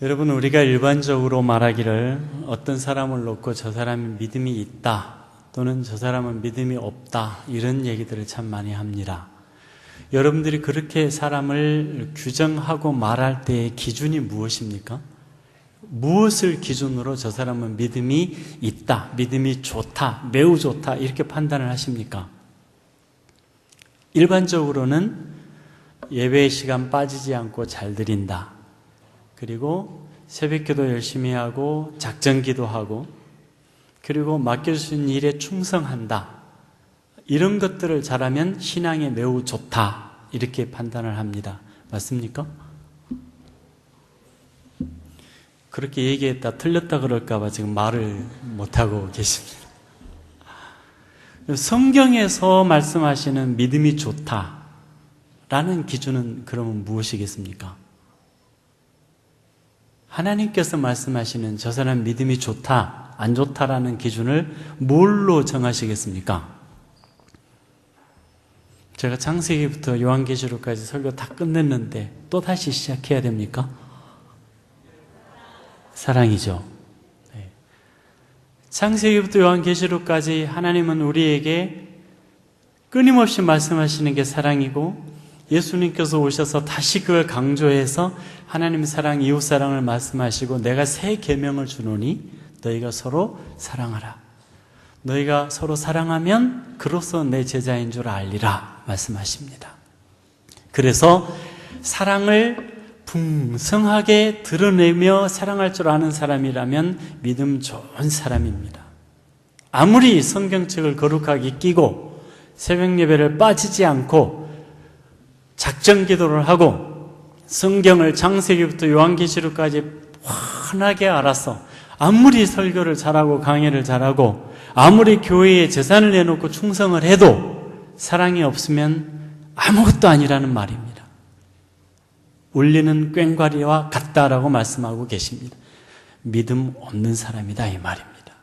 여러분, 우리가 일반적으로 말하기를 어떤 사람을 놓고 저 사람이 믿음이 있다 또는 저 사람은 믿음이 없다, 이런 얘기들을 참 많이 합니다. 여러분들이 그렇게 사람을 규정하고 말할 때의 기준이 무엇입니까? 무엇을 기준으로 저 사람은 믿음이 있다, 믿음이 좋다, 매우 좋다, 이렇게 판단을 하십니까? 일반적으로는 예배 시간 빠지지 않고 잘 드린다, 그리고 새벽기도 열심히 하고 작전기도 하고, 그리고 맡겨주신 일에 충성한다, 이런 것들을 잘하면 신앙에 매우 좋다, 이렇게 판단을 합니다. 맞습니까? 그렇게 얘기했다 틀렸다 그럴까봐 지금 말을 못하고 계십니다. 성경에서 말씀하시는 믿음이 좋다라는 기준은 그러면 무엇이겠습니까? 하나님께서 말씀하시는 저 사람 믿음이 좋다, 안 좋다라는 기준을 뭘로 정하시겠습니까? 제가 창세기부터 요한계시록까지 설교 다 끝냈는데 또 다시 시작해야 됩니까? 사랑이죠. 네. 창세기부터 요한계시록까지 하나님은 우리에게 끊임없이 말씀하시는 게 사랑이고, 예수님께서 오셔서 다시 그걸 강조해서 하나님의 사랑, 이웃사랑을 말씀하시고, 내가 새 계명을 주노니 너희가 서로 사랑하라. 너희가 서로 사랑하면 그로써 내 제자인 줄 알리라 말씀하십니다. 그래서 사랑을 풍성하게 드러내며 사랑할 줄 아는 사람이라면 믿음 좋은 사람입니다. 아무리 성경책을 거룩하게 끼고 새벽 예배를 빠지지 않고 작전 기도를 하고 성경을 창세기부터 요한계시록까지 환하게 알아서 아무리 설교를 잘하고 강의를 잘하고 아무리 교회에 재산을 내놓고 충성을 해도 사랑이 없으면 아무것도 아니라는 말입니다. 울리는 꽹과리와 같다라고 말씀하고 계십니다. 믿음 없는 사람이다, 이 말입니다.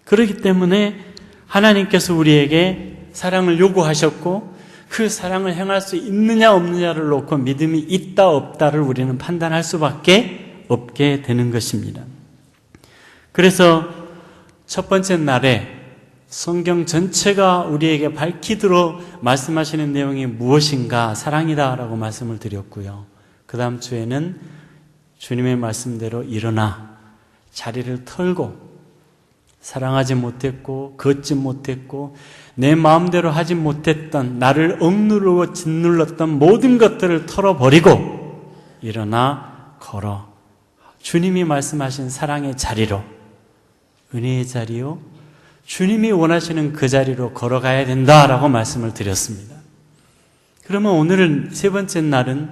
그렇기 때문에 하나님께서 우리에게 사랑을 요구하셨고, 그 사랑을 행할 수 있느냐 없느냐를 놓고 믿음이 있다 없다를 우리는 판단할 수밖에 없게 되는 것입니다. 그래서 첫 번째 날에 성경 전체가 우리에게 밝히도록 말씀하시는 내용이 무엇인가, 사랑이다라고 말씀을 드렸고요. 그 다음 주에는 주님의 말씀대로 일어나 자리를 털고 사랑하지 못했고 걷지 못했고 내 마음대로 하지 못했던, 나를 억누르고 짓눌렀던 모든 것들을 털어버리고 일어나 걸어 주님이 말씀하신 사랑의 자리로, 은혜의 자리요, 주님이 원하시는 그 자리로 걸어가야 된다라고 말씀을 드렸습니다. 그러면 오늘은 세 번째 날은,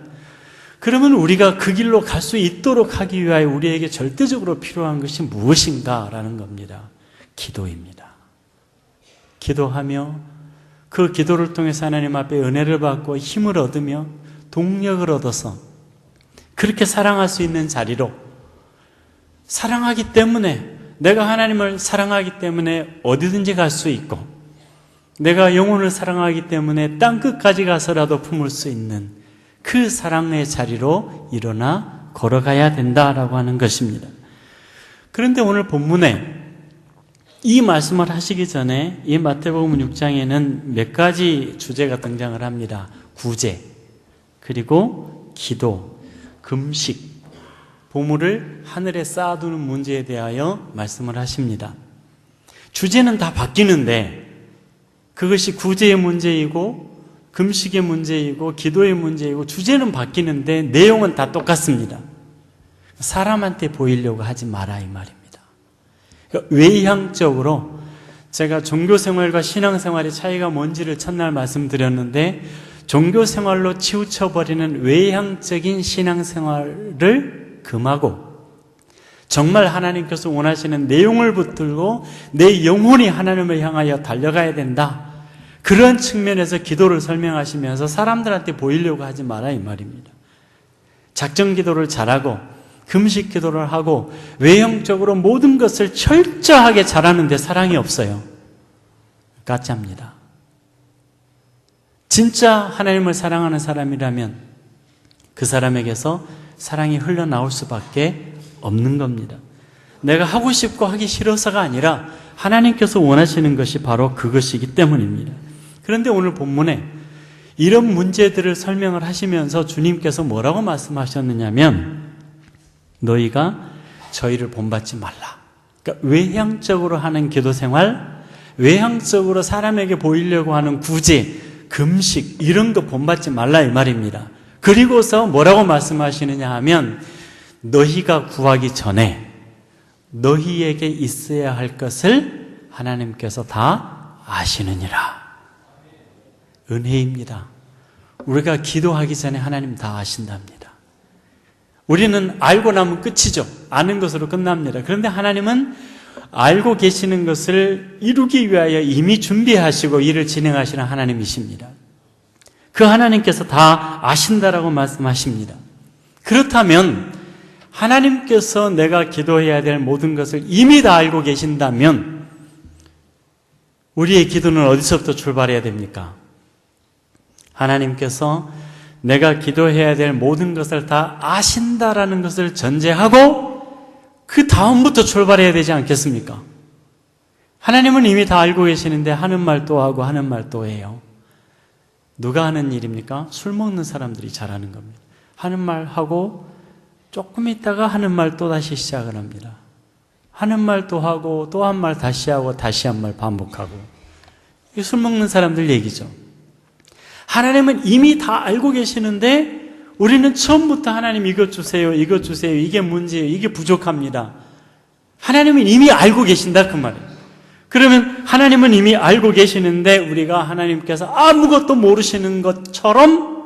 그러면 우리가 그 길로 갈 수 있도록 하기 위하여 우리에게 절대적으로 필요한 것이 무엇인가라는 겁니다. 기도입니다. 기도하며 그 기도를 통해서 하나님 앞에 은혜를 받고 힘을 얻으며 동력을 얻어서 그렇게 사랑할 수 있는 자리로, 사랑하기 때문에, 내가 하나님을 사랑하기 때문에 어디든지 갈 수 있고, 내가 영혼을 사랑하기 때문에 땅끝까지 가서라도 품을 수 있는 그 사랑의 자리로 일어나 걸어가야 된다라고 하는 것입니다. 그런데 오늘 본문에 이 말씀을 하시기 전에 이 마태복음 6장에는 몇 가지 주제가 등장을 합니다. 구제, 그리고 기도, 금식, 보물을 하늘에 쌓아두는 문제에 대하여 말씀을 하십니다. 주제는 다 바뀌는데 그것이 구제의 문제이고 금식의 문제이고 기도의 문제이고 주제는 바뀌는데 내용은 다 똑같습니다. 사람한테 보이려고 하지 마라, 이 말입니다. 그러니까 외향적으로, 제가 종교생활과 신앙생활의 차이가 뭔지를 첫날 말씀드렸는데, 종교생활로 치우쳐버리는 외향적인 신앙생활을 금하고 정말 하나님께서 원하시는 내용을 붙들고 내 영혼이 하나님을 향하여 달려가야 된다, 그런 측면에서 기도를 설명하시면서 사람들한테 보이려고 하지 마라, 이 말입니다. 작전 기도를 잘하고 금식 기도를 하고 외형적으로 모든 것을 철저하게 잘하는데 사랑이 없어요. 가짜입니다. 진짜 하나님을 사랑하는 사람이라면 그 사람에게서 사랑이 흘러나올 수밖에 없는 겁니다. 내가 하고 싶고 하기 싫어서가 아니라 하나님께서 원하시는 것이 바로 그것이기 때문입니다. 그런데 오늘 본문에 이런 문제들을 설명을 하시면서 주님께서 뭐라고 말씀하셨느냐면 너희가 저희를 본받지 말라. 그러니까 외향적으로 하는 기도 생활, 외향적으로 사람에게 보이려고 하는 구제, 금식 이런 거 본받지 말라 이 말입니다. 그리고서 뭐라고 말씀하시느냐 하면 너희가 구하기 전에 너희에게 있어야 할 것을 하나님께서 다 아시느니라. 은혜입니다. 우리가 기도하기 전에 하나님 다 아신답니다. 우리는 알고 나면 끝이죠. 아는 것으로 끝납니다. 그런데 하나님은 알고 계시는 것을 이루기 위하여 이미 준비하시고 일을 진행하시는 하나님이십니다. 그 하나님께서 다 아신다라고 말씀하십니다. 그렇다면 하나님께서 내가 기도해야 될 모든 것을 이미 다 알고 계신다면 우리의 기도는 어디서부터 출발해야 됩니까? 하나님께서 내가 기도해야 될 모든 것을 다 아신다라는 것을 전제하고 그 다음부터 출발해야 되지 않겠습니까? 하나님은 이미 다 알고 계시는데 하는 말 또 하고 하는 말 또 해요. 누가 하는 일입니까? 술 먹는 사람들이 잘하는 겁니다. 하는 말 하고 조금 있다가 하는 말 또 다시 시작을 합니다. 하는 말 또 하고 또 한 말 다시 하고 다시 한 말 반복하고. 이게 술 먹는 사람들 얘기죠. 하나님은 이미 다 알고 계시는데 우리는 처음부터 하나님 이것 주세요, 이것 주세요, 이게 문제예요, 이게 부족합니다. 하나님은 이미 알고 계신다 그 말이에요. 그러면 하나님은 이미 알고 계시는데 우리가 하나님께서 아무것도 모르시는 것처럼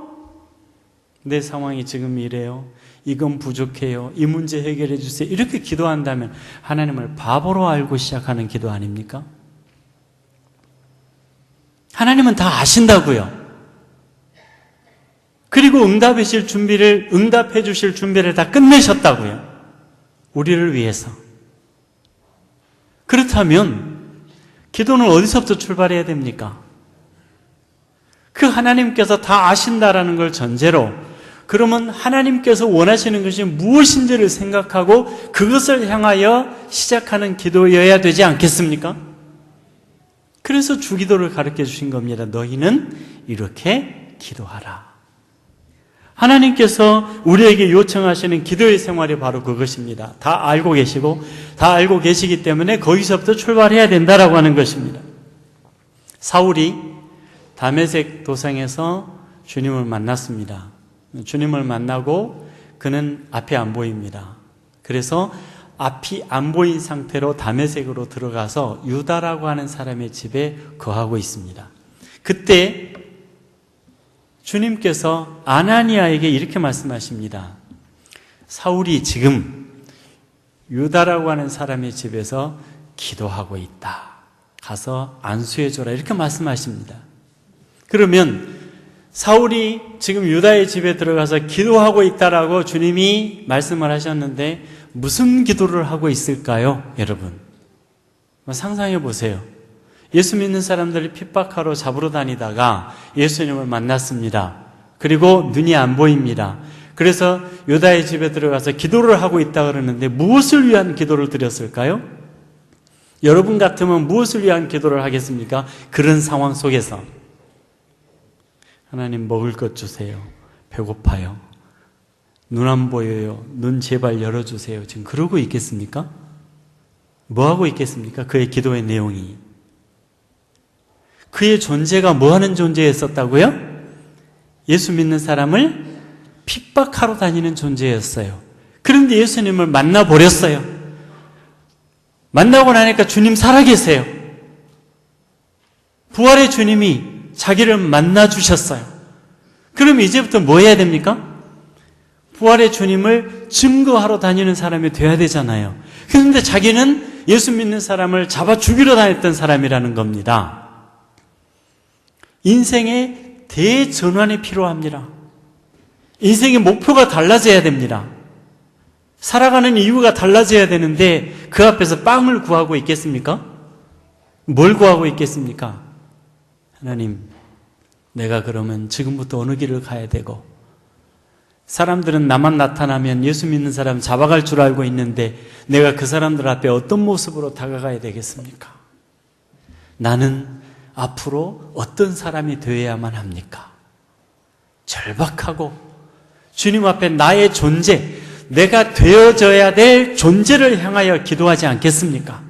내 상황이 지금 이래요, 이건 부족해요, 이 문제 해결해 주세요 이렇게 기도한다면 하나님을 바보로 알고 시작하는 기도 아닙니까? 하나님은 다 아신다고요. 그리고 응답해 주실 준비를 다 끝내셨다고요. 우리를 위해서. 그렇다면 기도는 어디서부터 출발해야 됩니까? 그 하나님께서 다 아신다라는 걸 전제로 그러면 하나님께서 원하시는 것이 무엇인지를 생각하고 그것을 향하여 시작하는 기도여야 되지 않겠습니까? 그래서 주기도를 가르쳐 주신 겁니다. 너희는 이렇게 기도하라. 하나님께서 우리에게 요청하시는 기도의 생활이 바로 그것입니다. 다 알고 계시고 다 알고 계시기 때문에 거기서부터 출발해야 된다라고 하는 것입니다. 사울이 다메섹 도상에서 주님을 만났습니다. 주님을 만나고 그는 앞이 안 보입니다. 그래서 앞이 안 보인 상태로 다메섹으로 들어가서 유다라고 하는 사람의 집에 거하고 있습니다. 그때 주님께서 아나니아에게 이렇게 말씀하십니다. 사울이 지금 유다라고 하는 사람의 집에서 기도하고 있다. 가서 안수해줘라. 이렇게 말씀하십니다. 그러면 사울이 지금 유다의 집에 들어가서 기도하고 있다라고 주님이 말씀을 하셨는데 무슨 기도를 하고 있을까요? 여러분 상상해 보세요. 예수 믿는 사람들이 핍박하러 잡으러 다니다가 예수님을 만났습니다. 그리고 눈이 안 보입니다. 그래서 유다의 집에 들어가서 기도를 하고 있다 그러는데 무엇을 위한 기도를 드렸을까요? 여러분 같으면 무엇을 위한 기도를 하겠습니까? 그런 상황 속에서 하나님 먹을 것 주세요. 배고파요. 눈 안 보여요. 눈 제발 열어주세요. 지금 그러고 있겠습니까? 뭐 하고 있겠습니까? 그의 기도의 내용이. 그의 존재가 뭐 하는 존재였었다고요? 예수 믿는 사람을 핍박하러 다니는 존재였어요. 그런데 예수님을 만나버렸어요. 만나고 나니까 주님 살아계세요. 부활의 주님이 자기를 만나주셨어요. 그럼 이제부터 뭐 해야 됩니까? 부활의 주님을 증거하러 다니는 사람이 돼야 되잖아요. 그런데 자기는 예수 믿는 사람을 잡아 죽이러 다녔던 사람이라는 겁니다. 인생의 대전환이 필요합니다. 인생의 목표가 달라져야 됩니다. 살아가는 이유가 달라져야 되는데 그 앞에서 빵을 구하고 있겠습니까? 뭘 구하고 있겠습니까? 하나님, 내가 그러면 지금부터 어느 길을 가야 되고 사람들은 나만 나타나면 예수 믿는 사람 잡아갈 줄 알고 있는데 내가 그 사람들 앞에 어떤 모습으로 다가가야 되겠습니까? 나는 앞으로 어떤 사람이 되어야만 합니까? 절박하고 주님 앞에 나의 존재, 내가 되어져야 될 존재를 향하여 기도하지 않겠습니까?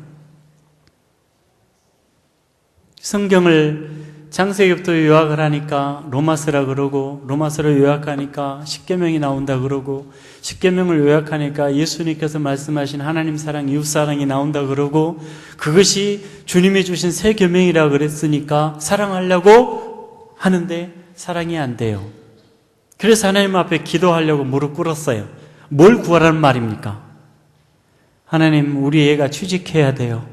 성경을 창세기부터 요약을 하니까 로마서라 그러고, 로마서를 요약하니까 십계명이 나온다 그러고, 십계명을 요약하니까 예수님께서 말씀하신 하나님 사랑, 이웃 사랑이 나온다 그러고, 그것이 주님이 주신 새 계명이라 그랬으니까 사랑하려고 하는데 사랑이 안 돼요. 그래서 하나님 앞에 기도하려고 무릎 꿇었어요. 뭘 구하라는 말입니까? 하나님, 우리 애가 취직해야 돼요.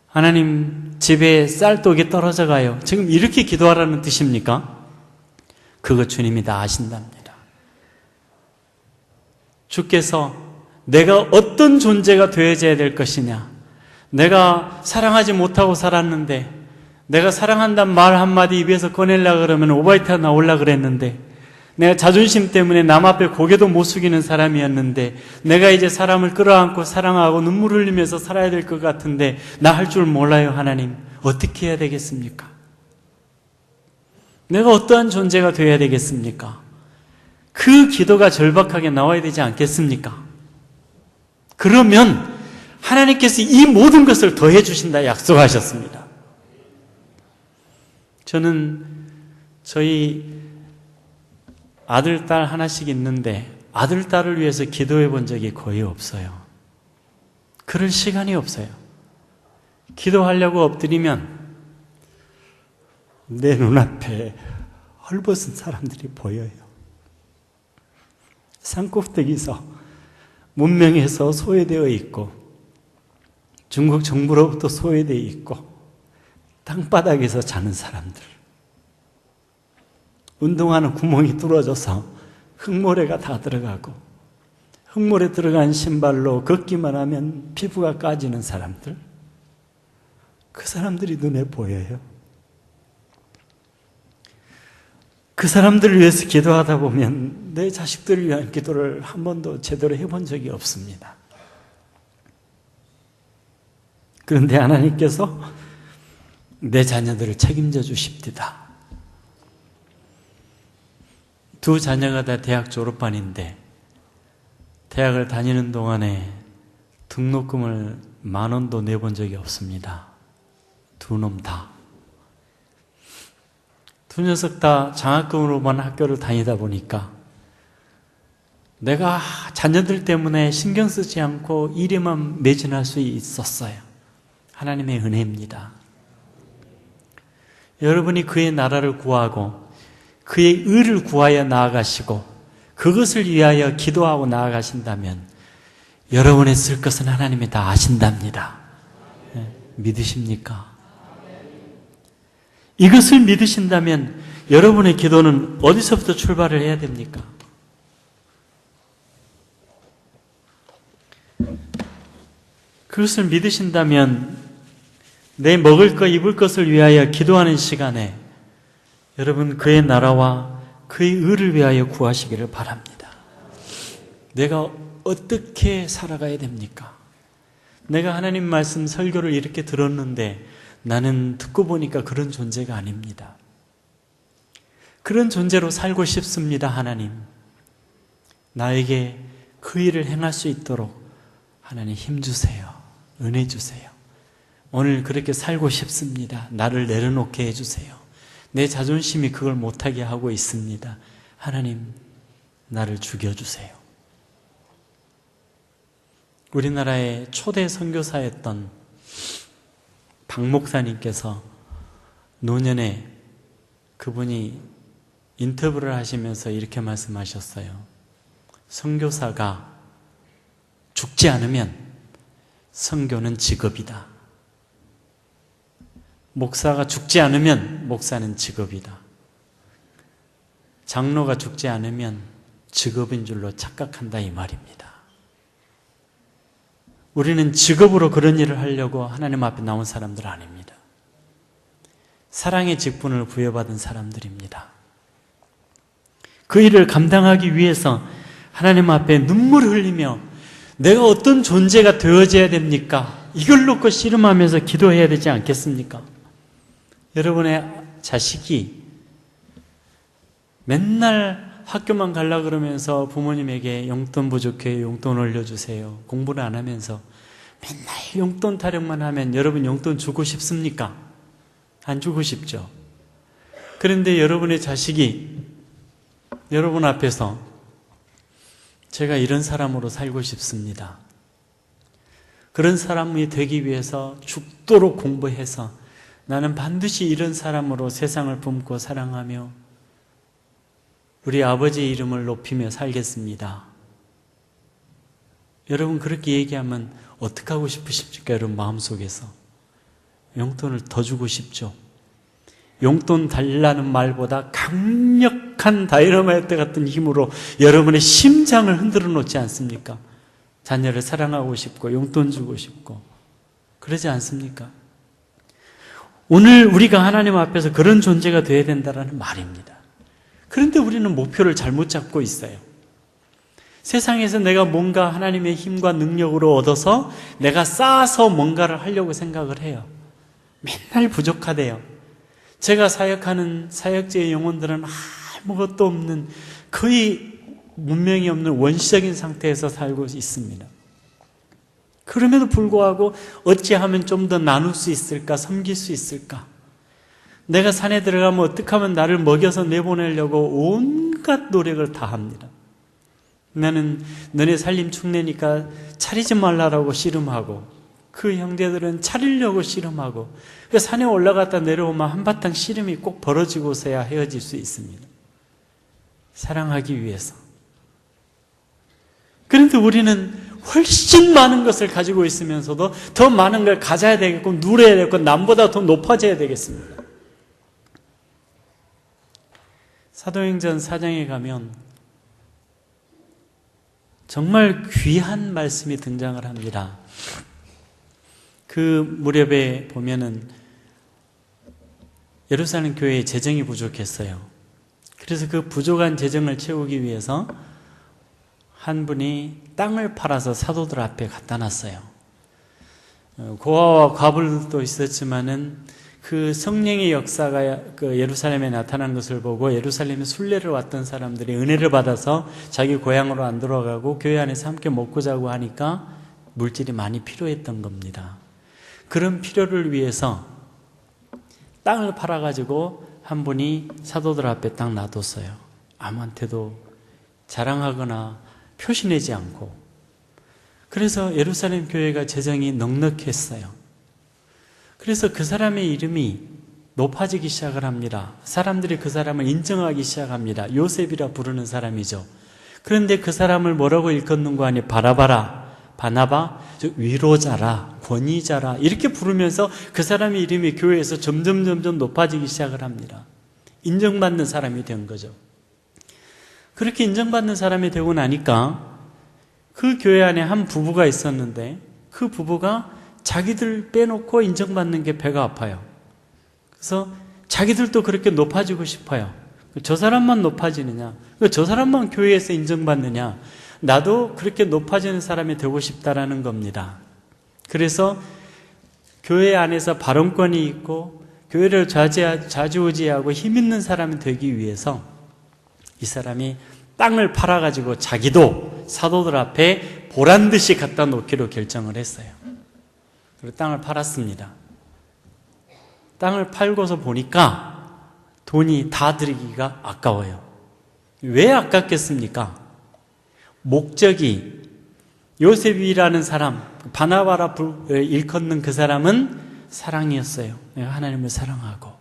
하나님, 집에 쌀독이 떨어져 가요. 지금 이렇게 기도하라는 뜻입니까? 그거 주님이 다 아신답니다. 주께서 내가 어떤 존재가 되어져야 될 것이냐, 내가 사랑하지 못하고 살았는데, 내가 사랑한다는 말 한마디 입에서 꺼내려고 그러면 오바이트가 나오려고 그랬는데, 내가 자존심 때문에 남 앞에 고개도 못 숙이는 사람이었는데 내가 이제 사람을 끌어안고 사랑하고 눈물 흘리면서 살아야 될 것 같은데 나 할 줄 몰라요. 하나님, 어떻게 해야 되겠습니까? 내가 어떠한 존재가 되어야 되겠습니까? 그 기도가 절박하게 나와야 되지 않겠습니까? 그러면 하나님께서 이 모든 것을 더해 주신다 약속하셨습니다. 저는 저희 아들, 딸 하나씩 있는데 아들, 딸을 위해서 기도해 본 적이 거의 없어요. 그럴 시간이 없어요. 기도하려고 엎드리면 내 눈앞에 헐벗은 사람들이 보여요. 산꼭대기에서 문명에서 소외되어 있고 중국 정부로부터 소외되어 있고 땅바닥에서 자는 사람들, 운동하는 구멍이 뚫어져서 흙모래가 다 들어가고 흙모래 들어간 신발로 걷기만 하면 피부가 까지는 사람들, 그 사람들이 눈에 보여요. 그 사람들을 위해서 기도하다 보면 내 자식들을 위한 기도를 한 번도 제대로 해본 적이 없습니다. 그런데 하나님께서 내 자녀들을 책임져 주십니다. 두 자녀가 다 대학 졸업반인데 대학을 다니는 동안에 등록금을 10,000원도 내본 적이 없습니다. 두 놈 다. 두 녀석 다 장학금으로만 학교를 다니다 보니까 내가 자녀들 때문에 신경 쓰지 않고 일에만 매진할 수 있었어요. 하나님의 은혜입니다. 여러분이 그의 나라를 구하고 그의 의를 구하여 나아가시고 그것을 위하여 기도하고 나아가신다면 여러분의 쓸 것은 하나님이 다 아신답니다. 믿으십니까? 이것을 믿으신다면 여러분의 기도는 어디서부터 출발을 해야 됩니까? 그것을 믿으신다면 내 먹을 것, 입을 것을 위하여 기도하는 시간에 여러분 그의 나라와 그의 의를 위하여 구하시기를 바랍니다. 내가 어떻게 살아가야 됩니까? 내가 하나님 말씀 설교를 이렇게 들었는데 나는 듣고 보니까 그런 존재가 아닙니다. 그런 존재로 살고 싶습니다. 하나님, 나에게 그 일을 행할 수 있도록 하나님 힘 주세요. 은혜 주세요. 오늘 그렇게 살고 싶습니다. 나를 내려놓게 해주세요. 내 자존심이 그걸 못하게 하고 있습니다. 하나님, 나를 죽여주세요. 우리나라의 초대 선교사였던 박 목사님께서 노년에 그분이 인터뷰를 하시면서 이렇게 말씀하셨어요. 선교사가 죽지 않으면 선교는 직업이다. 목사가 죽지 않으면 목사는 직업이다. 장로가 죽지 않으면 직업인 줄로 착각한다, 이 말입니다. 우리는 직업으로 그런 일을 하려고 하나님 앞에 나온 사람들 아닙니다. 사랑의 직분을 부여받은 사람들입니다. 그 일을 감당하기 위해서 하나님 앞에 눈물을 흘리며 내가 어떤 존재가 되어져야 됩니까? 이걸 놓고 씨름하면서 기도해야 되지 않겠습니까? 여러분의 자식이 맨날 학교만 가려고 그러면서 부모님에게 용돈 부족해요, 용돈 올려주세요, 공부를 안 하면서 맨날 용돈 타령만 하면 여러분 용돈 주고 싶습니까? 안 주고 싶죠. 그런데 여러분의 자식이 여러분 앞에서 제가 이런 사람으로 살고 싶습니다, 그런 사람이 되기 위해서 죽도록 공부해서 나는 반드시 이런 사람으로 세상을 품고 사랑하며 우리 아버지의 이름을 높이며 살겠습니다. 여러분 그렇게 얘기하면 어떻게 하고 싶으십니까? 여러분 마음속에서 용돈을 더 주고 싶죠. 용돈 달라는 말보다 강력한 다이너마이트 같은 힘으로 여러분의 심장을 흔들어 놓지 않습니까? 자녀를 사랑하고 싶고 용돈 주고 싶고 그러지 않습니까? 오늘 우리가 하나님 앞에서 그런 존재가 되어야 된다는 말입니다. 그런데 우리는 목표를 잘못 잡고 있어요. 세상에서 내가 뭔가 하나님의 힘과 능력으로 얻어서 내가 쌓아서 뭔가를 하려고 생각을 해요. 맨날 부족하대요. 제가 사역하는 사역자의 영혼들은 아무것도 없는, 거의 문명이 없는 원시적인 상태에서 살고 있습니다. 그럼에도 불구하고 어찌하면 좀 더 나눌 수 있을까, 섬길 수 있을까? 내가 산에 들어가면 어떻게 하면 나를 먹여서 내보내려고 온갖 노력을 다 합니다. 나는 너네 살림 축내니까 차리지 말라라고 씨름하고, 그 형제들은 차리려고 씨름하고, 그 산에 올라갔다 내려오면 한바탕 씨름이 꼭 벌어지고서야 헤어질 수 있습니다. 사랑하기 위해서. 그런데 우리는 훨씬 많은 것을 가지고 있으면서도 더 많은 걸 가져야 되겠고 누려야 되겠고 남보다 더 높아져야 되겠습니다. 사도행전 4장에 가면 정말 귀한 말씀이 등장을 합니다. 그 무렵에 보면은 예루살렘 교회에 재정이 부족했어요. 그래서 그 부족한 재정을 채우기 위해서 한 분이 땅을 팔아서 사도들 앞에 갖다 놨어요. 고아와 과부들도 있었지만은 그 성령의 역사가 그 예루살렘에 나타난 것을 보고 예루살렘에 순례를 왔던 사람들이 은혜를 받아서 자기 고향으로 안 돌아가고 교회 안에서 함께 먹고 자고 하니까 물질이 많이 필요했던 겁니다. 그런 필요를 위해서 땅을 팔아가지고 한 분이 사도들 앞에 딱 놔뒀어요. 아무한테도 자랑하거나 표시내지 않고. 그래서 예루살렘 교회가 재정이 넉넉했어요. 그래서 그 사람의 이름이 높아지기 시작을 합니다. 사람들이 그 사람을 인정하기 시작합니다. 요셉이라 부르는 사람이죠. 그런데 그 사람을 뭐라고 일컫는 거 아니? 바라바라, 바나바, 즉 위로자라, 권위자라 이렇게 부르면서 그 사람의 이름이 교회에서 점점 높아지기 시작을 합니다. 인정받는 사람이 된 거죠. 그렇게 인정받는 사람이 되고 나니까 그 교회 안에 한 부부가 있었는데 그 부부가 자기들 빼놓고 인정받는 게 배가 아파요. 그래서 자기들도 그렇게 높아지고 싶어요. 저 사람만 높아지느냐, 저 사람만 교회에서 인정받느냐, 나도 그렇게 높아지는 사람이 되고 싶다라는 겁니다. 그래서 교회 안에서 발언권이 있고 교회를 좌지우지하고 힘 있는 사람이 되기 위해서 이 사람이 땅을 팔아가지고 자기도 사도들 앞에 보란듯이 갖다 놓기로 결정을 했어요. 그리고 땅을 팔았습니다. 땅을 팔고서 보니까 돈이 다 들이기가 아까워요. 왜 아깝겠습니까? 목적이 요셉이라는 사람, 바나바라 일컫는 그 사람은 사랑이었어요. 하나님을 사랑하고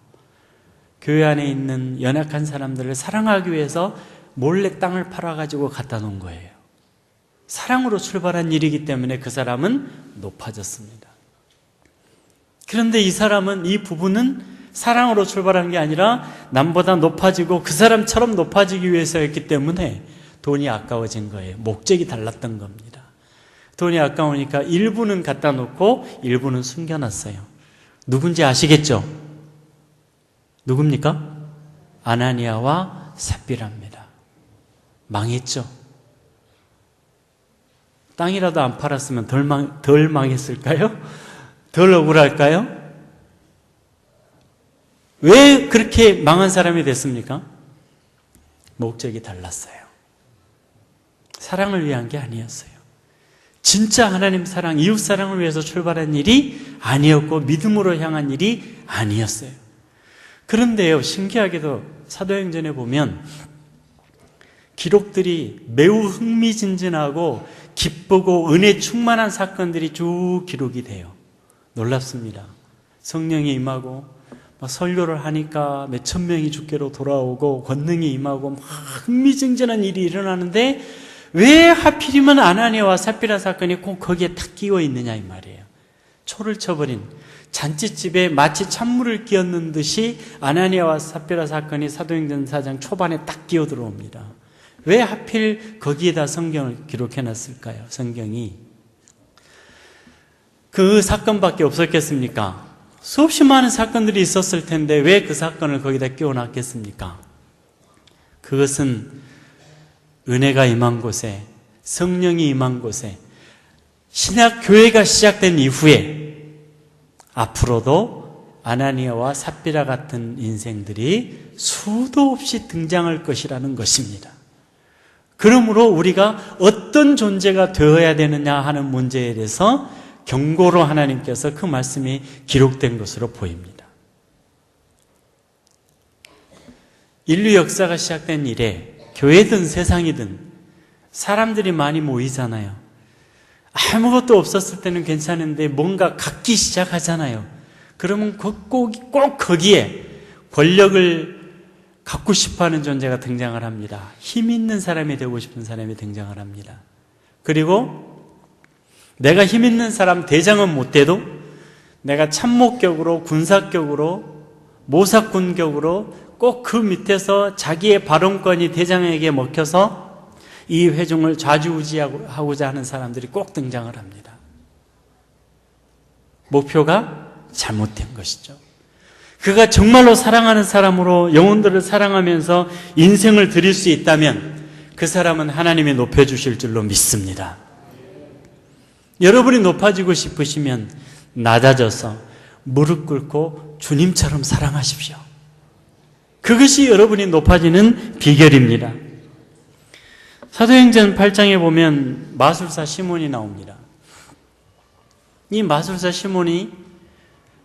교회 안에 있는 연약한 사람들을 사랑하기 위해서 몰래 땅을 팔아가지고 갖다 놓은 거예요. 사랑으로 출발한 일이기 때문에 그 사람은 높아졌습니다. 그런데 이 사람은, 이 부부는 사랑으로 출발한 게 아니라 남보다 높아지고 그 사람처럼 높아지기 위해서였기 때문에 돈이 아까워진 거예요. 목적이 달랐던 겁니다. 돈이 아까우니까 일부는 갖다 놓고 일부는 숨겨놨어요. 누군지 아시겠죠? 누굽니까? 아나니아와 삽비라입니다. 망했죠. 땅이라도 안 팔았으면 덜 망했을까요? 덜 억울할까요? 왜 그렇게 망한 사람이 됐습니까? 목적이 달랐어요. 사랑을 위한 게 아니었어요. 진짜 하나님 사랑, 이웃 사랑을 위해서 출발한 일이 아니었고 믿음으로 향한 일이 아니었어요. 그런데요, 신기하게도 사도행전에 보면 기록들이 매우 흥미진진하고 기쁘고 은혜 충만한 사건들이 쭉 기록이 돼요. 놀랍습니다. 성령이 임하고 설교를 하니까 몇천 명이 주께로 돌아오고 권능이 임하고 막 흥미진진한 일이 일어나는데 왜 하필이면 아나니아와 삽비라 사건이 꼭 거기에 탁 끼워 있느냐 이 말이에요. 초를 쳐버린 잔치집에 마치 찬물을 끼얹는 듯이 아나니아와 삽비라 사건이 사도행전 4장 초반에 딱 끼어 들어옵니다. 왜 하필 거기에다 성경을 기록해놨을까요? 성경이 그 사건밖에 없었겠습니까? 수없이 많은 사건들이 있었을 텐데 왜 그 사건을 거기다 끼워놨겠습니까? 그것은 은혜가 임한 곳에, 성령이 임한 곳에, 신약 교회가 시작된 이후에 앞으로도 아나니아와 삽비라 같은 인생들이 수도 없이 등장할 것이라는 것입니다. 그러므로 우리가 어떤 존재가 되어야 되느냐 하는 문제에 대해서 경고로 하나님께서 그 말씀이 기록된 것으로 보입니다. 인류 역사가 시작된 이래 교회든 세상이든 사람들이 많이 모이잖아요. 아무것도 없었을 때는 괜찮은데 뭔가 갖기 시작하잖아요. 그러면 꼭 거기에 권력을 갖고 싶어하는 존재가 등장을 합니다. 힘 있는 사람이 되고 싶은 사람이 등장을 합니다. 그리고 내가 힘 있는 사람 대장은 못 돼도 내가 참모격으로 군사격으로 모사군격으로 꼭 그 밑에서 자기의 발언권이 대장에게 먹혀서 이 회중을 좌지우지하고자 하는 사람들이 꼭 등장을 합니다. 목표가 잘못된 것이죠. 그가 정말로 사랑하는 사람으로 영혼들을 사랑하면서 인생을 드릴 수 있다면 그 사람은 하나님이 높여주실 줄로 믿습니다. 여러분이 높아지고 싶으시면 낮아져서 무릎 꿇고 주님처럼 사랑하십시오. 그것이 여러분이 높아지는 비결입니다. 사도행전 8장에 보면 마술사 시몬이 나옵니다. 이 마술사 시몬이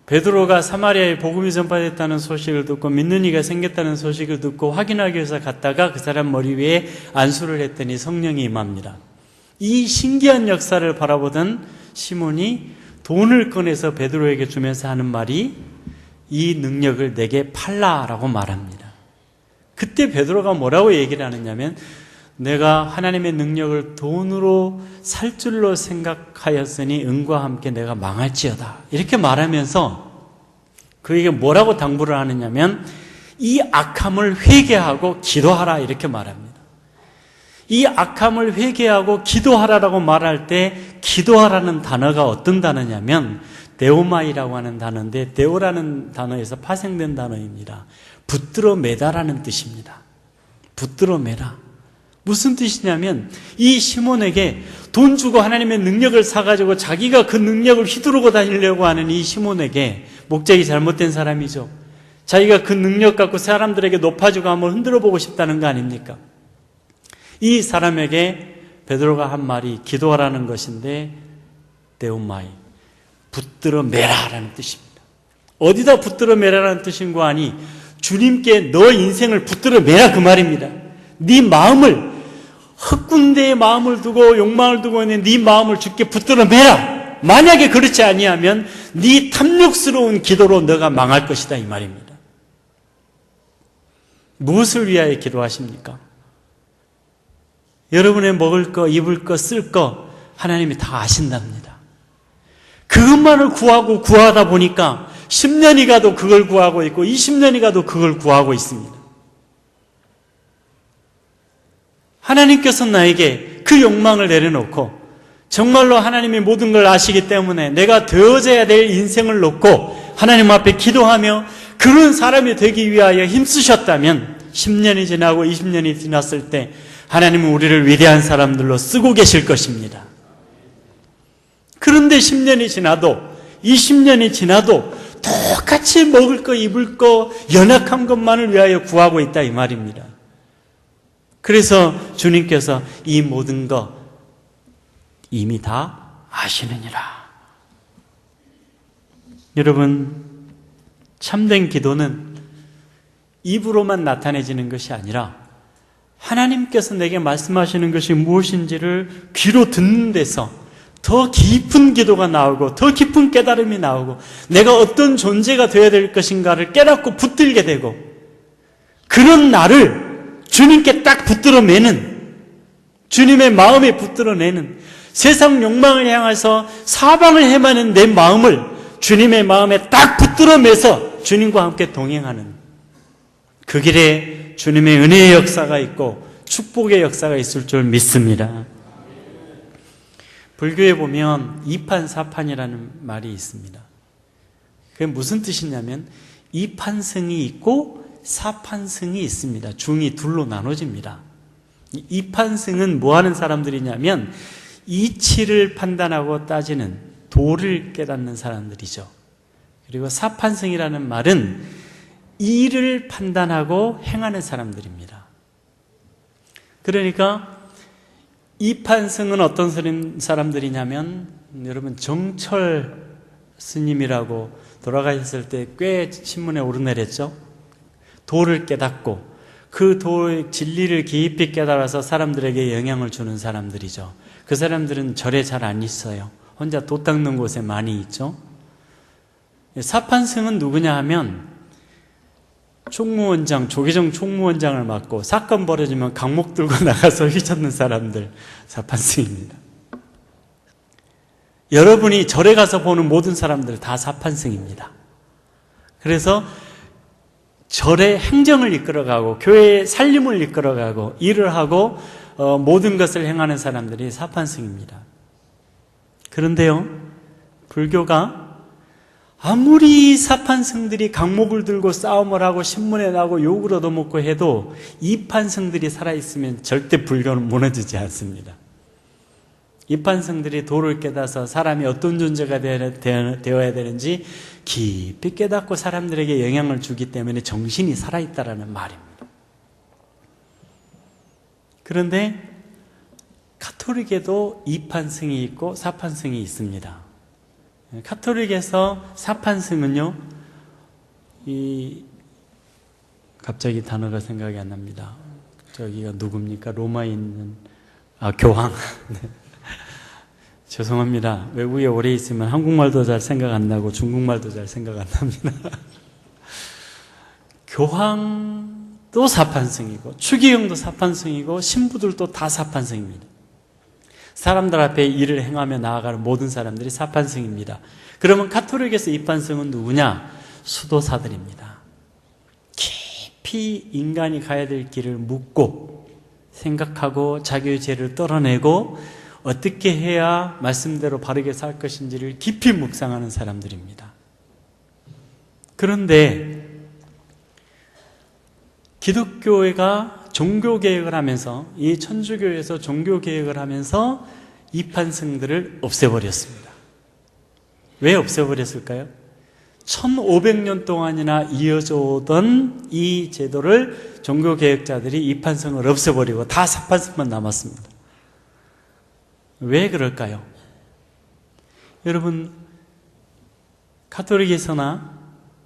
베드로가 사마리아에 복음이 전파됐다는 소식을 듣고 믿는 이가 생겼다는 소식을 듣고 확인하기 위해서 갔다가 그 사람 머리 위에 안수를 했더니 성령이 임합니다. 이 신기한 역사를 바라보던 시몬이 돈을 꺼내서 베드로에게 주면서 하는 말이 이 능력을 내게 팔라라고 말합니다. 그때 베드로가 뭐라고 얘기를 하느냐면 내가 하나님의 능력을 돈으로 살 줄로 생각하였으니 은과 함께 내가 망할지어다 이렇게 말하면서 그에게 뭐라고 당부를 하느냐면 이 악함을 회개하고 기도하라 이렇게 말합니다. 이 악함을 회개하고 기도하라라고 말할 때 기도하라는 단어가 어떤 단어냐면 데오마이라고 하는 단어인데 데오라는 단어에서 파생된 단어입니다. 붙들어 매다라는 뜻입니다. 붙들어 매라. 무슨 뜻이냐면 이 시몬에게 돈 주고 하나님의 능력을 사가지고 자기가 그 능력을 휘두르고 다니려고 하는 이 시몬에게 목적이 잘못된 사람이죠. 자기가 그 능력 갖고 사람들에게 높아지고 한번 흔들어 보고 싶다는 거 아닙니까? 이 사람에게 베드로가 한 말이 기도하라는 것인데 데오마이 붙들어 매라라는 뜻입니다. 어디다 붙들어 매라라는 뜻인 거 아니 주님께 너 인생을 붙들어 매라 그 말입니다. 네 마음을 헛군대의 마음을 두고 욕망을 두고 있는 네 마음을 주께 붙들어 매라. 만약에 그렇지 아니하면 네 탐욕스러운 기도로 너가 망할 것이다 이 말입니다. 무엇을 위하여 기도하십니까? 여러분의 먹을 거, 입을 거, 쓸 거 하나님이 다 아신답니다. 그것만을 구하다 보니까 10년이 가도 그걸 구하고 있고 20년이 가도 그걸 구하고 있습니다. 하나님께서 나에게 그 욕망을 내려놓고 정말로 하나님이 모든 걸 아시기 때문에 내가 되어져야 될 인생을 놓고 하나님 앞에 기도하며 그런 사람이 되기 위하여 힘쓰셨다면 10년이 지나고 20년이 지났을 때 하나님은 우리를 위대한 사람들로 쓰고 계실 것입니다. 그런데 10년이 지나도 20년이 지나도 똑같이 먹을 거 입을 거 연약한 것만을 위하여 구하고 있다 이 말입니다. 그래서 주님께서 이 모든 거 이미 다 아시느니라. 여러분, 참된 기도는 입으로만 나타내지는 것이 아니라 하나님께서 내게 말씀하시는 것이 무엇인지를 귀로 듣는 데서 더 깊은 기도가 나오고 더 깊은 깨달음이 나오고 내가 어떤 존재가 되어야 될 것인가를 깨닫고 붙들게 되고 그런 나를 주님께 딱 붙들어내는, 주님의 마음에 붙들어내는, 세상 욕망을 향해서 사방을 헤매는 내 마음을 주님의 마음에 딱 붙들어내서 주님과 함께 동행하는 그 길에 주님의 은혜의 역사가 있고 축복의 역사가 있을 줄 믿습니다. 불교에 보면 이판사판이라는 말이 있습니다. 그게 무슨 뜻이냐면 이판승이 있고 사판승이 있습니다. 중이 둘로 나눠집니다. 이판승은 뭐 하는 사람들이냐면 이치를 판단하고 따지는 도를 깨닫는 사람들이죠. 그리고 사판승이라는 말은 이를 판단하고 행하는 사람들입니다. 그러니까 이판승은 어떤 사람들이냐면 여러분 정철 스님이라고 돌아가셨을 때 꽤 신문에 오르내렸죠. 도를 깨닫고 그 도의 진리를 깊이 깨달아서 사람들에게 영향을 주는 사람들이죠. 그 사람들은 절에 잘 안 있어요. 혼자 도 닦는 곳에 많이 있죠. 사판승은 누구냐 하면 총무원장, 조계종 총무원장을 맡고 사건 벌어지면 강목 들고 나가서 휘젓는 사람들, 사판승입니다. 여러분이 절에 가서 보는 모든 사람들 다 사판승입니다. 그래서 절의 행정을 이끌어가고 교회의 살림을 이끌어가고 일을 하고 모든 것을 행하는 사람들이 사판승입니다. 그런데요, 불교가 아무리 사판승들이 강목을 들고 싸움을 하고 신문에 나고 욕을 얻어먹고 해도 이판승들이 살아있으면 절대 불교는 무너지지 않습니다. 이판승들이 도를 깨닫아서 사람이 어떤 존재가 되어야 되는지 깊이 깨닫고 사람들에게 영향을 주기 때문에 정신이 살아있다라는 말입니다. 그런데 가톨릭에도 이판승이 있고 사판승이 있습니다. 가톨릭에서 사판승은요, 갑자기 단어가 생각이 안 납니다. 저기가 누굽니까? 로마에 있는, 교황. 네. 죄송합니다. 외국에 오래 있으면 한국말도 잘 생각 안 나고 중국말도 잘 생각 안 납니다. 교황도 사판승이고, 추기경도 사판승이고, 신부들도 다 사판승입니다. 사람들 앞에 일을 행하며 나아가는 모든 사람들이 사판승입니다. 그러면 가톨릭에서 이판승은 누구냐? 수도사들입니다. 깊이 인간이 가야 될 길을 묻고 생각하고 자기의 죄를 떨어내고 어떻게 해야 말씀대로 바르게 살 것인지를 깊이 묵상하는 사람들입니다. 그런데 기독교회가 종교개혁을 하면서, 이 천주교에서 종교개혁을 하면서 이판승들을 없애버렸습니다. 왜 없애버렸을까요? 1500년 동안이나 이어져 오던 이 제도를 종교개혁자들이 이판승을 없애버리고 다 사판승만 남았습니다. 왜 그럴까요? 여러분, 가톨릭에서나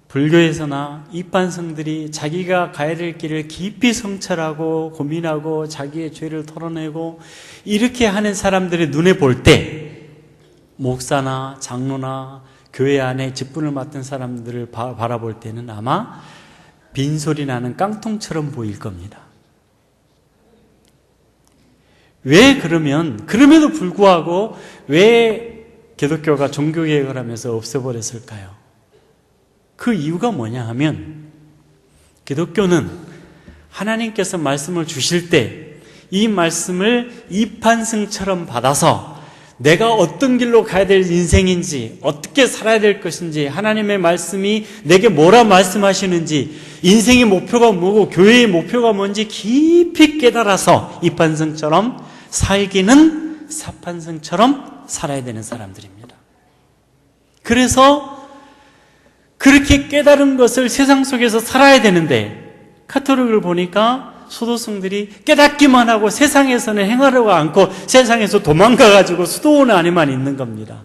불교에서나 이판승들이 자기가 가야 될 길을 깊이 성찰하고 고민하고 자기의 죄를 털어내고 이렇게 하는 사람들의 눈에 볼 때 목사나 장로나 교회 안에 직분을 맡은 사람들을 바라볼 때는 아마 빈소리 나는 깡통처럼 보일 겁니다. 왜 그러면, 그럼에도 불구하고 왜 기독교가 종교개혁을 하면서 없애버렸을까요? 그 이유가 뭐냐 하면 기독교는 하나님께서 말씀을 주실 때 이 말씀을 이판승처럼 받아서 내가 어떤 길로 가야 될 인생인지, 어떻게 살아야 될 것인지, 하나님의 말씀이 내게 뭐라 말씀하시는지, 인생의 목표가 뭐고 교회의 목표가 뭔지 깊이 깨달아서 이판성처럼 살기는 사판성처럼 살아야 되는 사람들입니다. 그래서 그렇게 깨달은 것을 세상 속에서 살아야 되는데, 카톨릭을 보니까 수도승들이 깨닫기만 하고 세상에서는 행하려고 않고 세상에서 도망가가지고 수도원 안에만 있는 겁니다.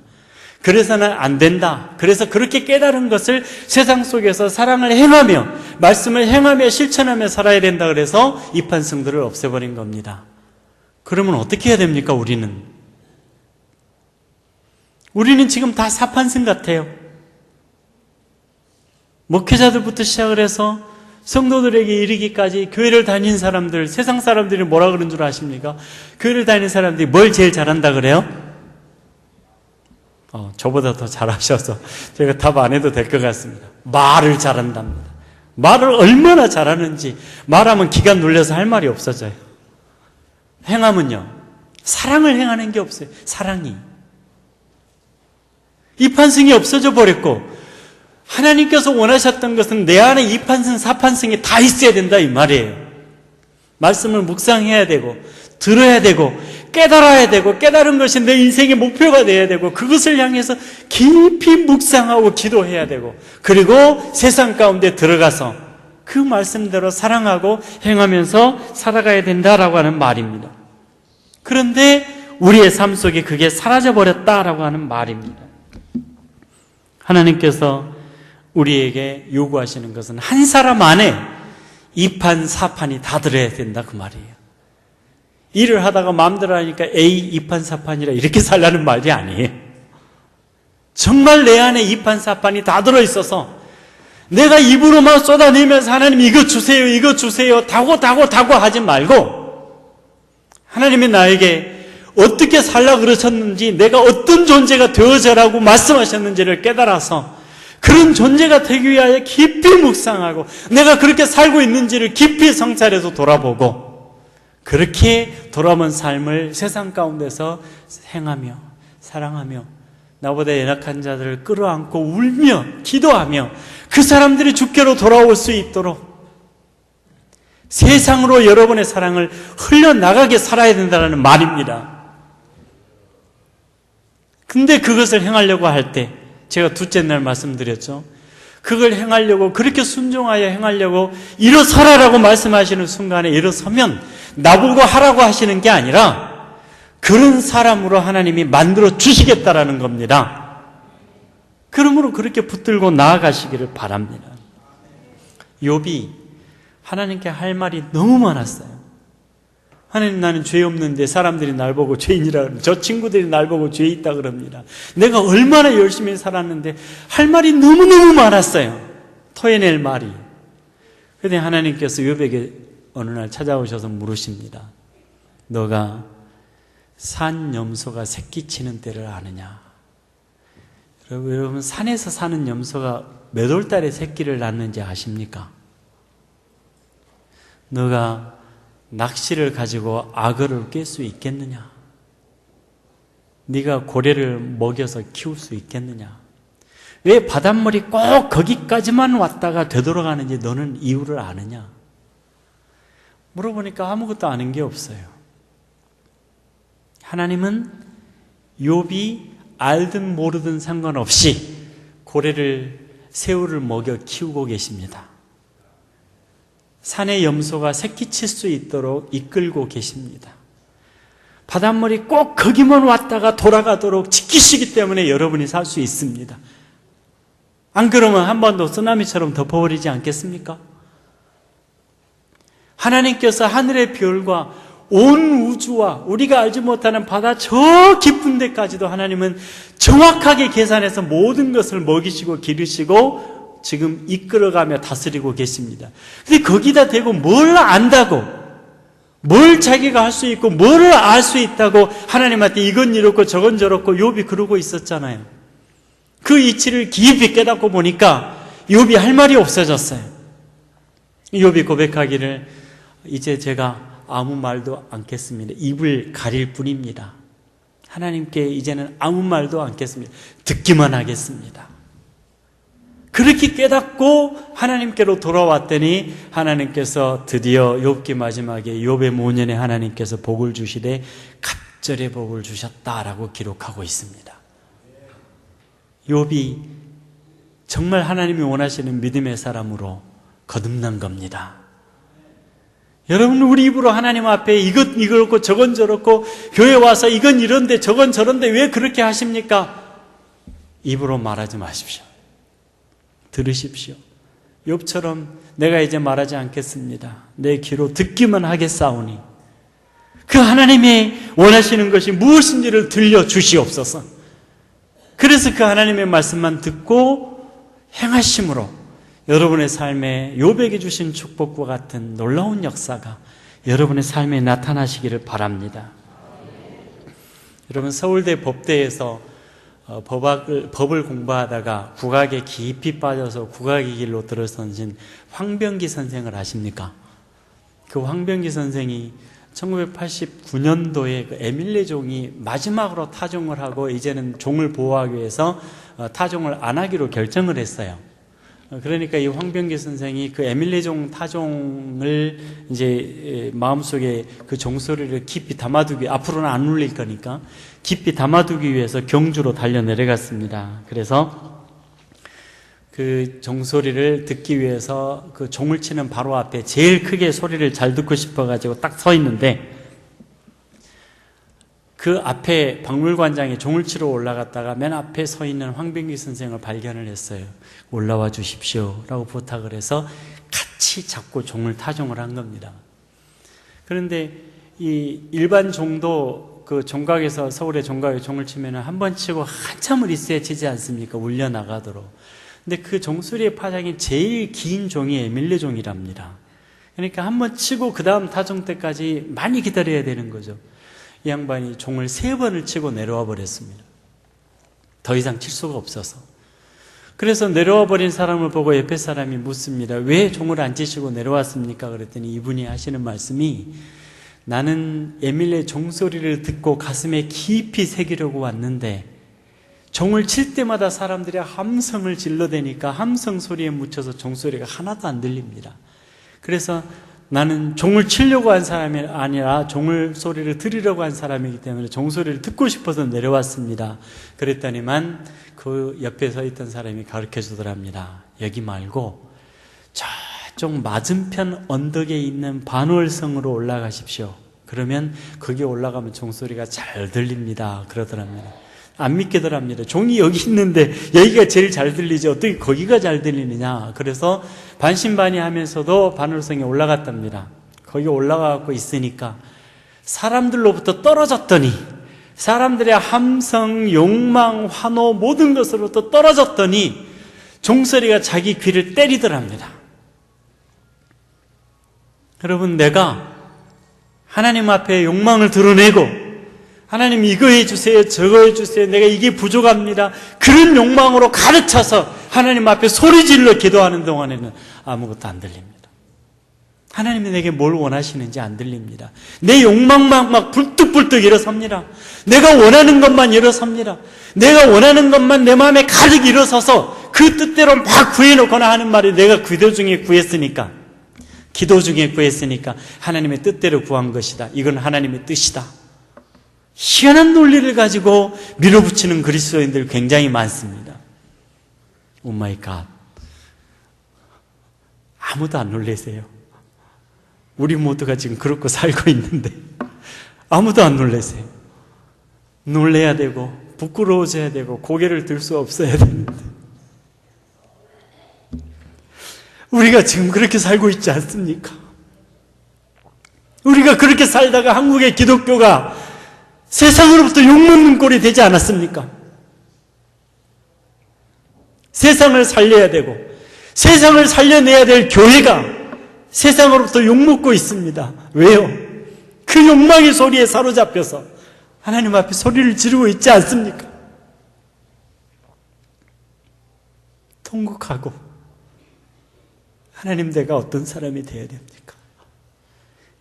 그래서는 안 된다. 그래서 그렇게 깨달은 것을 세상 속에서 사랑을 행하며 말씀을 행하며 실천하며 살아야 된다. 그래서 이판승들을 없애버린 겁니다. 그러면 어떻게 해야 됩니까? 우리는 지금 다 사판승 같아요. 목회자들부터 시작을 해서 성도들에게 이르기까지 교회를 다닌 사람들, 세상 사람들이 뭐라 그런 줄 아십니까? 교회를 다니는 사람들이 뭘 제일 잘한다 그래요? 저보다 더 잘하셔서 제가 답 안 해도 될 것 같습니다. 말을 잘한답니다. 말을 얼마나 잘하는지, 말하면 기가 눌려서 할 말이 없어져요. 행하면요, 사랑을 행하는 게 없어요. 사랑이. 이판승이 없어져 버렸고, 하나님께서 원하셨던 것은 내 안에 이판승, 사판승이 다 있어야 된다 이 말이에요. 말씀을 묵상해야 되고 들어야 되고 깨달아야 되고 깨달은 것이 내 인생의 목표가 되어야 되고 그것을 향해서 깊이 묵상하고 기도해야 되고 그리고 세상 가운데 들어가서 그 말씀대로 사랑하고 행하면서 살아가야 된다라고 하는 말입니다. 그런데 우리의 삶 속에 그게 사라져버렸다라고 하는 말입니다. 하나님께서 우리에게 요구하시는 것은 한 사람 안에 2판, 4판이 다 들어야 된다 그 말이에요. 일을 하다가 마음대로 하니까 A 2판, 4판이라 이렇게 살라는 말이 아니에요. 정말 내 안에 2판, 4판이 다 들어있어서 내가 입으로만 쏟아내면서 하나님 이거 주세요, 이거 주세요 다고 하지 말고 하나님이 나에게 어떻게 살라 그러셨는지 내가 어떤 존재가 되어져라고 말씀하셨는지를 깨달아서 그런 존재가 되기 위하여 깊이 묵상하고 내가 그렇게 살고 있는지를 깊이 성찰해서 돌아보고 그렇게 돌아온 삶을 세상 가운데서 행하며 사랑하며 나보다 연약한 자들을 끌어안고 울며 기도하며 그 사람들이 주께로 돌아올 수 있도록 세상으로 여러분의 사랑을 흘려나가게 살아야 된다는 말입니다. 근데 그것을 행하려고 할 때 제가 둘째 날 말씀드렸죠. 그걸 행하려고 그렇게 순종하여 행하려고 일어서라라고 말씀하시는 순간에 일어서면 나보고 하라고 하시는 게 아니라 그런 사람으로 하나님이 만들어 주시겠다라는 겁니다. 그러므로 그렇게 붙들고 나아가시기를 바랍니다. 욥이 하나님께 할 말이 너무 많았어요. 하나님 나는 죄 없는데 사람들이 날 보고 죄인이라 그럽니다. 저 친구들이 날 보고 죄 있다 그럽니다. 내가 얼마나 열심히 살았는데 할 말이 너무너무 많았어요. 토해낼 말이. 그런데 하나님께서 욥에게 어느 날 찾아오셔서 물으십니다. 너가 산 염소가 새끼치는 때를 아느냐? 여러분 산에서 사는 염소가 몇 월 달에 새끼를 낳는지 아십니까? 너가 낚시를 가지고 악어를 깰 수 있겠느냐? 네가 고래를 먹여서 키울 수 있겠느냐? 왜 바닷물이 꼭 거기까지만 왔다가 되돌아가는지 너는 이유를 아느냐? 물어보니까 아무것도 아는 게 없어요. 하나님은 욥이 알든 모르든 상관없이 고래를 새우를 먹여 키우고 계십니다. 산의 염소가 새끼칠 수 있도록 이끌고 계십니다. 바닷물이 꼭 거기만 왔다가 돌아가도록 지키시기 때문에 여러분이 살 수 있습니다. 안 그러면 한 번 더 쓰나미처럼 덮어버리지 않겠습니까? 하나님께서 하늘의 별과 온 우주와 우리가 알지 못하는 바다 저 깊은 데까지도 하나님은 정확하게 계산해서 모든 것을 먹이시고 기르시고 지금 이끌어가며 다스리고 계십니다. 근데 거기다 대고 뭘 안다고, 뭘 자기가 할 수 있고, 뭘 알 수 있다고 하나님한테 이건 이렇고 저건 저렇고 욥이 그러고 있었잖아요. 그 이치를 깊이 깨닫고 보니까 욥이 할 말이 없어졌어요. 욥이 고백하기를 이제 제가 아무 말도 않겠습니다. 입을 가릴 뿐입니다. 하나님께 이제는 아무 말도 않겠습니다. 듣기만 하겠습니다. 그렇게 깨닫고 하나님께로 돌아왔더니 하나님께서 드디어 욥기 마지막에 욥의 모년에 하나님께서 복을 주시되 갑절의 복을 주셨다라고 기록하고 있습니다. 욥이 정말 하나님이 원하시는 믿음의 사람으로 거듭난 겁니다. 여러분, 우리 입으로 하나님 앞에 이것 이렇고 저건 저렇고 교회 와서 이건 이런데 저건 저런데 왜 그렇게 하십니까? 입으로 말하지 마십시오. 들으십시오. 욥처럼 내가 이제 말하지 않겠습니다. 내 귀로 듣기만 하겠사오니 그 하나님이 원하시는 것이 무엇인지를 들려주시옵소서. 그래서 그 하나님의 말씀만 듣고 행하심으로 여러분의 삶에 욥에게 주신 축복과 같은 놀라운 역사가 여러분의 삶에 나타나시기를 바랍니다. 여러분, 서울대 법대에서 법을 공부하다가 국악에 깊이 빠져서 국악의 길로 들어서신 황병기 선생을 아십니까? 그 황병기 선생이 1989년도에 그 에밀레 종이 마지막으로 타종을 하고 이제는 종을 보호하기 위해서 타종을 안 하기로 결정을 했어요. 그러니까 이 황병기 선생이 그 에밀레 종 타종을 이제 마음속에 그 종소리를 깊이 담아두기, 앞으로는 안 울릴 거니까 깊이 담아두기 위해서 경주로 달려 내려갔습니다. 그래서 그 종소리를 듣기 위해서 그 종을 치는 바로 앞에 제일 크게 소리를 잘 듣고 싶어가지고 딱 서 있는데 그 앞에 박물관장에 종을 치러 올라갔다가 맨 앞에 서 있는 황병기 선생을 발견을 했어요. 올라와 주십시오 라고 부탁을 해서 같이 잡고 종을 타종을 한 겁니다. 그런데 이 일반 종도 그 종각에서 서울의 종각에 종을 치면 한 번 치고 한참을 있어야 치지 않습니까? 울려 나가도록. 근데 그 종소리의 파장이 제일 긴 종이 에밀레 종이랍니다. 그러니까 한 번 치고 그 다음 타종 때까지 많이 기다려야 되는 거죠. 이 양반이 종을 3번을 치고 내려와 버렸습니다. 더 이상 칠 수가 없어서. 그래서 내려와 버린 사람을 보고 옆에 사람이 묻습니다. 왜 종을 안 치시고 내려왔습니까? 그랬더니 이분이 하시는 말씀이 나는 에밀레 종소리를 듣고 가슴에 깊이 새기려고 왔는데 종을 칠 때마다 사람들이 함성을 질러대니까 함성 소리에 묻혀서 종소리가 하나도 안 들립니다. 그래서 나는 종을 치려고 한 사람이 아니라 종을 소리를 들으려고 한 사람이기 때문에 종소리를 듣고 싶어서 내려왔습니다. 그랬더니만 그 옆에 서 있던 사람이 가르쳐 주더랍니다. 여기 말고 저쪽 맞은편 언덕에 있는 반월성으로 올라가십시오. 그러면 거기 올라가면 종소리가 잘 들립니다. 그러더랍니다. 안 믿겠더랍니다. 종이 여기 있는데 여기가 제일 잘 들리지 어떻게 거기가 잘 들리느냐. 그래서 반신반의하면서도 반월성에 올라갔답니다. 거기 올라가고 있으니까 사람들로부터 떨어졌더니 사람들의 함성, 욕망, 환호 모든 것으로부터 떨어졌더니 종소리가 자기 귀를 때리더랍니다. 여러분, 내가 하나님 앞에 욕망을 드러내고 하나님 이거 해주세요, 저거 해주세요, 내가 이게 부족합니다, 그런 욕망으로 가르쳐서 하나님 앞에 소리질러 기도하는 동안에는 아무것도 안 들립니다. 하나님이 내게 뭘 원하시는지 안 들립니다. 내 욕망만 막 불뚝불뚝 일어섭니다. 내가 원하는 것만 일어섭니다. 내가 원하는 것만 내 마음에 가득 일어서서 그 뜻대로 막 구해놓거나 하는 말이 내가 기도 중에 구했으니까 하나님의 뜻대로 구한 것이다. 이건 하나님의 뜻이다. 희한한 논리를 가지고 밀어붙이는 그리스도인들 굉장히 많습니다. 오 마이 갓. 아무도 안 놀라세요. 우리 모두가 지금 그렇고 살고 있는데 아무도 안 놀라세요. 놀래야 되고 부끄러워져야 되고 고개를 들 수 없어야 되는데 우리가 지금 그렇게 살고 있지 않습니까? 우리가 그렇게 살다가 한국의 기독교가 세상으로부터 욕먹는 꼴이 되지 않았습니까? 세상을 살려야 되고 세상을 살려내야 될 교회가 세상으로부터 욕먹고 있습니다. 왜요? 그 욕망의 소리에 사로잡혀서 하나님 앞에 소리를 지르고 있지 않습니까? 통곡하고 하나님, 내가 어떤 사람이 되어야 됩니까?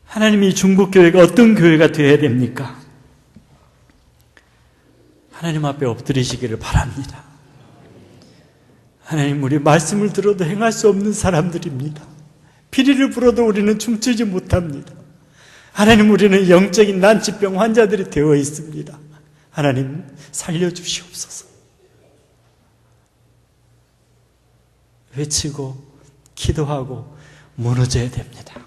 하나님이 중국교회가 어떤 교회가 되어야 됩니까? 하나님 앞에 엎드리시기를 바랍니다. 하나님, 우리 말씀을 들어도 행할 수 없는 사람들입니다. 피리를 불어도 우리는 춤추지 못합니다. 하나님, 우리는 영적인 난치병 환자들이 되어 있습니다. 하나님, 살려주시옵소서. 외치고 기도하고 무너져야 됩니다.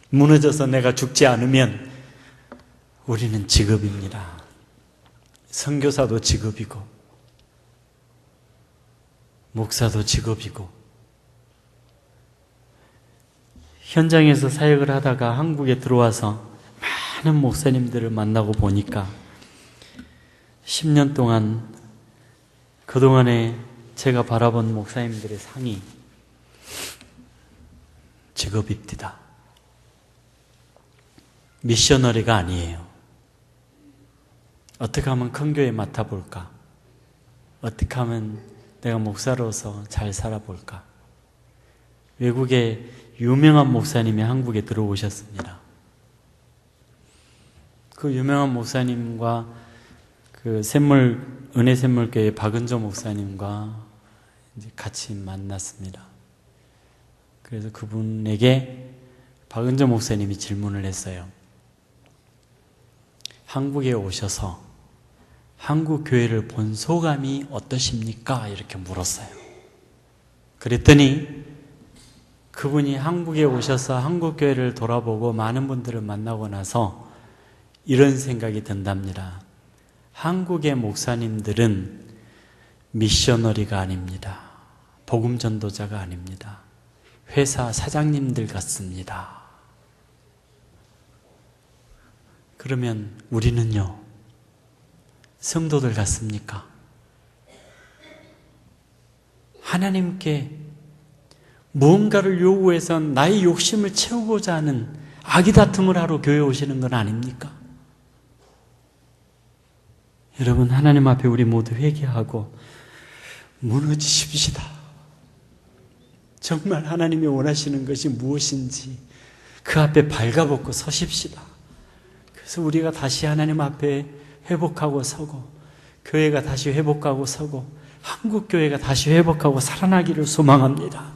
무너져서 내가 죽지 않으면 우리는 직업입니다. 선교사도 직업이고 목사도 직업이고, 현장에서 사역을 하다가 한국에 들어와서 많은 목사님들을 만나고 보니까 10년 동안 그동안에 제가 바라본 목사님들의 상이 직업입니다. 미셔너리가 아니에요. 어떻게 하면 큰 교회 맡아볼까? 어떻게 하면 내가 목사로서 잘 살아볼까? 외국에 유명한 목사님이 한국에 들어오셨습니다. 그 유명한 목사님과 그 은혜 샘물교회 박은조 목사님과 이제 같이 만났습니다. 그래서 그분에게 박은조 목사님이 질문을 했어요. 한국에 오셔서 한국 교회를 본 소감이 어떠십니까? 이렇게 물었어요. 그랬더니 그분이 한국에 오셔서 한국 교회를 돌아보고 많은 분들을 만나고 나서 이런 생각이 든답니다. 한국의 목사님들은 미셔너리가 아닙니다. 복음 전도자가 아닙니다. 회사 사장님들 같습니다. 그러면 우리는요, 성도들 같습니까? 하나님께 무언가를 요구해서 나의 욕심을 채우고자 하는 아기다툼을 하러 교회에 오시는 건 아닙니까? 여러분, 하나님 앞에 우리 모두 회개하고 무너지십시다. 정말 하나님이 원하시는 것이 무엇인지 그 앞에 발가벗고 서십시다. 그래서 우리가 다시 하나님 앞에 회복하고 서고, 교회가 다시 회복하고 서고, 한국교회가 다시 회복하고 살아나기를 소망합니다.